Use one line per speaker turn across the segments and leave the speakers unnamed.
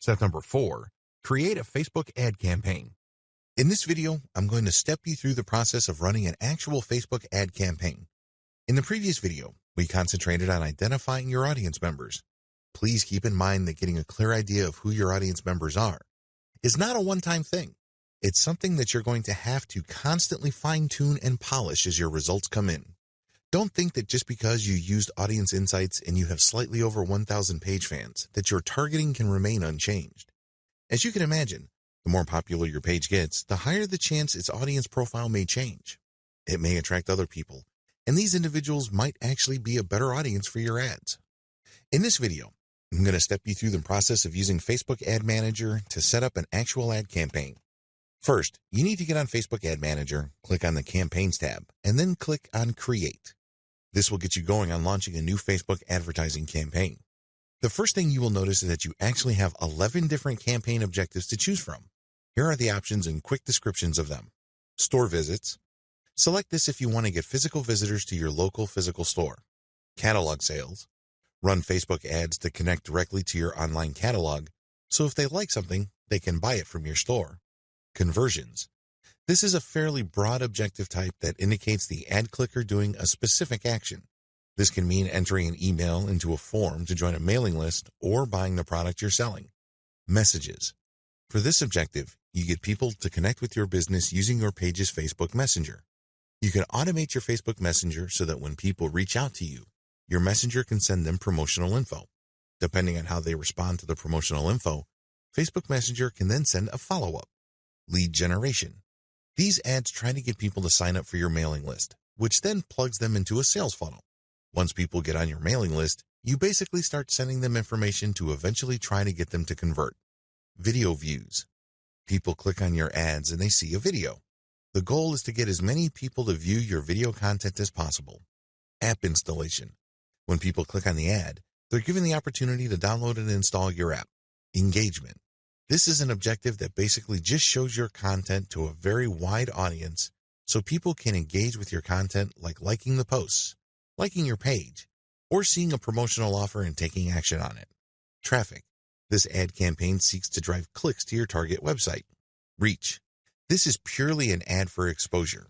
Step number 4, create a Facebook ad campaign. In this video, I'm going to step you through the process of running an actual Facebook ad campaign. In the previous video, we concentrated on identifying your audience members. Please keep in mind that getting a clear idea of who your audience members are is not a one-time thing. It's something that you're going to have to constantly fine-tune and polish as your results come in. Don't think that just because you used Audience Insights and you have slightly over 1,000 page fans, that your targeting can remain unchanged. As you can imagine, the more popular your page gets, the higher the chance its audience profile may change. It may attract other people, and these individuals might actually be a better audience for your ads. In this video, I'm going to step you through the process of using Facebook Ad Manager to set up an actual ad campaign. First, you need to get on Facebook Ad Manager, click on the Campaigns tab, and then click on Create. This will get you going on launching a new Facebook advertising campaign. The first thing you will notice is that you actually have 11 different campaign objectives to choose from. Here are the options and quick descriptions of them. Store visits. Select this if you want to get physical visitors to your local physical store. Catalog sales. Run Facebook ads to connect directly to your online catalog, so if they like something, they can buy it from your store. Conversions. This is a fairly broad objective type that indicates the ad clicker doing a specific action. This can mean entering an email into a form to join a mailing list or buying the product you're selling. Messages. For this objective, you get people to connect with your business using your page's Facebook Messenger. You can automate your Facebook Messenger so that when people reach out to you, your messenger can send them promotional info. Depending on how they respond to the promotional info, Facebook Messenger can then send a follow-up. Lead generation. These ads try to get people to sign up for your mailing list, which then plugs them into a sales funnel. Once people get on your mailing list, you basically start sending them information to eventually try to get them to convert. Video views. People click on your ads and they see a video. The goal is to get as many people to view your video content as possible. App installation. When people click on the ad, they're given the opportunity to download and install your app. Engagement. This is an objective that basically just shows your content to a very wide audience so people can engage with your content like liking the posts, liking your page, or seeing a promotional offer and taking action on it. Traffic. This ad campaign seeks to drive clicks to your target website. Reach. This is purely an ad for exposure.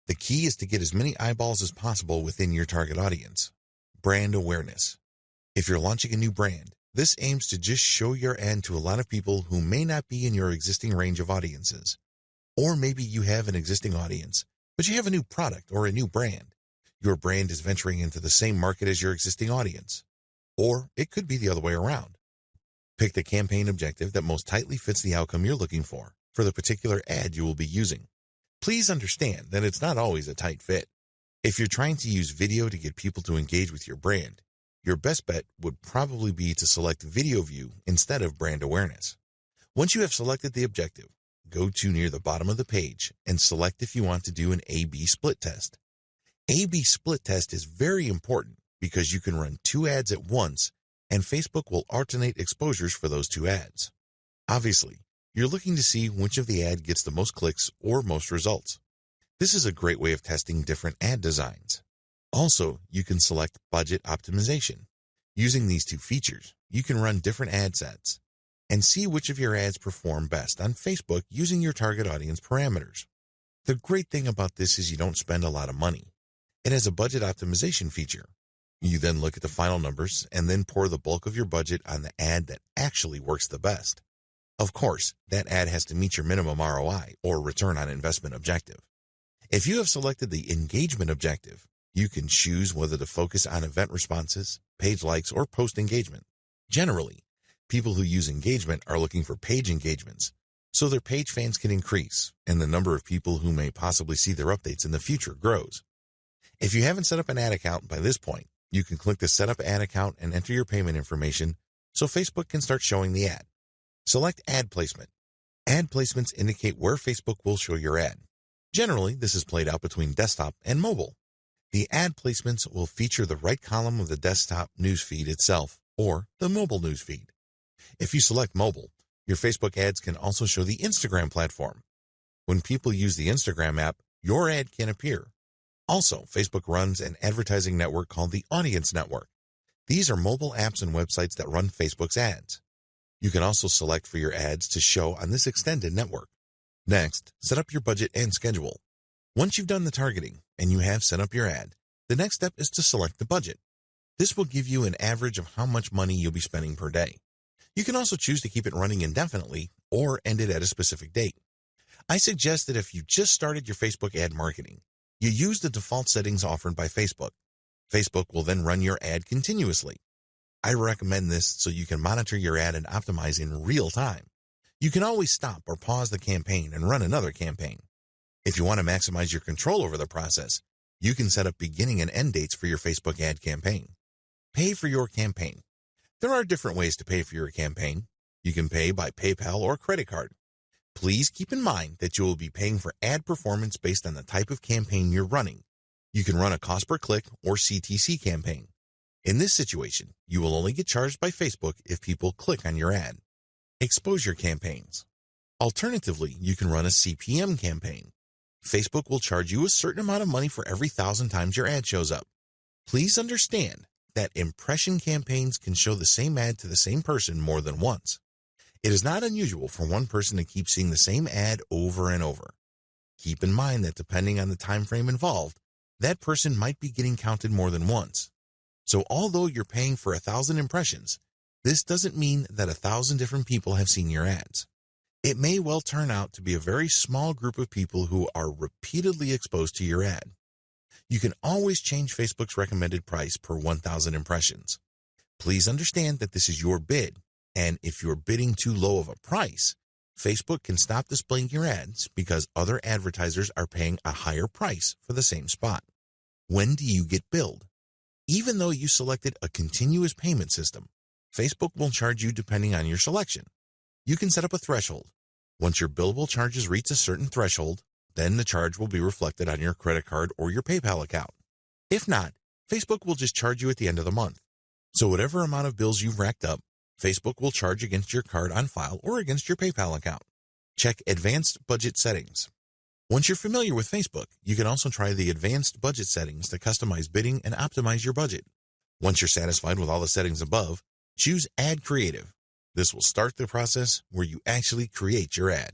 The key is to get as many eyeballs as possible within your target audience. Brand awareness. If you're launching a new brand, this aims to just show your ad to a lot of people who may not be in your existing range of audiences. Or maybe you have an existing audience, but you have a new product or a new brand. Your brand is venturing into the same market as your existing audience. Or it could be the other way around. Pick the campaign objective that most tightly fits the outcome you're looking for the particular ad you will be using. Please understand that it's not always a tight fit. If you're trying to use video to get people to engage with your brand, your best bet would probably be to select video view instead of brand awareness. Once you have selected the objective, go to near the bottom of the page and select if you want to do an A/B split test. A/B split test is very important because you can run 2 ads at once and Facebook will alternate exposures for those 2 ads. Obviously, you're looking to see which of the ad gets the most clicks or most results. This is a great way of testing different ad designs. Also, you can select budget optimization. Using these 2 features, you can run different ad sets and see which of your ads perform best on Facebook using your target audience parameters. The great thing about this is you don't spend a lot of money. It has a budget optimization feature. You then look at the final numbers and then pour the bulk of your budget on the ad that actually works the best. Of course, that ad has to meet your minimum ROI or return on investment objective. If you have selected the engagement objective, you can choose whether to focus on event responses, page likes, or post engagement. Generally, people who use engagement are looking for page engagements, so their page fans can increase and the number of people who may possibly see their updates in the future grows. If you haven't set up an ad account by this point, you can click the Set Up Ad Account and enter your payment information so Facebook can start showing the ad. Select Ad Placement. Ad placements indicate where Facebook will show your ad. Generally, this is played out between desktop and mobile. The ad placements will feature the right column of the desktop newsfeed itself or the mobile newsfeed. If you select mobile, your Facebook ads can also show the Instagram platform. When people use the Instagram app, your ad can appear. Also, Facebook runs an advertising network called the Audience Network. These are mobile apps and websites that run Facebook's ads. You can also select for your ads to show on this extended network. Next, set up your budget and schedule. Once you've done the targeting and you have set up your ad, the next step is to select the budget. This will give you an average of how much money you'll be spending per day. You can also choose to keep it running indefinitely or end it at a specific date. I suggest that if you just started your Facebook ad marketing, you use the default settings offered by Facebook. Facebook will then run your ad continuously. I recommend this so you can monitor your ad and optimize in real time. You can always stop or pause the campaign and run another campaign. If you want to maximize your control over the process, you can set up beginning and end dates for your Facebook ad campaign. Pay for your campaign. There are different ways to pay for your campaign. You can pay by PayPal or credit card. Please keep in mind that you will be paying for ad performance based on the type of campaign you're running. You can run a cost per click or CTC campaign. In this situation, you will only get charged by Facebook if people click on your ad. Exposure campaigns. Alternatively, you can run a CPM campaign. Facebook will charge you a certain amount of money for every 1,000 times your ad shows up. Please understand that impression campaigns can show the same ad to the same person more than once. It is not unusual for one person to keep seeing the same ad over and over. Keep in mind that depending on the time frame involved, that person might be getting counted more than once. So although you're paying for 1,000 impressions, this doesn't mean that 1,000 different people have seen your ads. It may well turn out to be a very small group of people who are repeatedly exposed to your ad. You can always change Facebook's recommended price per 1,000 impressions. Please understand that this is your bid, and if you're bidding too low of a price, Facebook can stop displaying your ads because other advertisers are paying a higher price for the same spot. When do you get billed? Even though you selected a continuous payment system, Facebook will charge you depending on your selection. You can set up a threshold. Once your billable charges reach a certain threshold, then the charge will be reflected on your credit card or your PayPal account. If not, Facebook will just charge you at the end of the month. So whatever amount of bills you've racked up, Facebook will charge against your card on file or against your PayPal account. Check Advanced Budget Settings. Once you're familiar with Facebook, you can also try the Advanced Budget Settings to customize bidding and optimize your budget. Once you're satisfied with all the settings above, choose Ad Creative. This will start the process where you actually create your ad.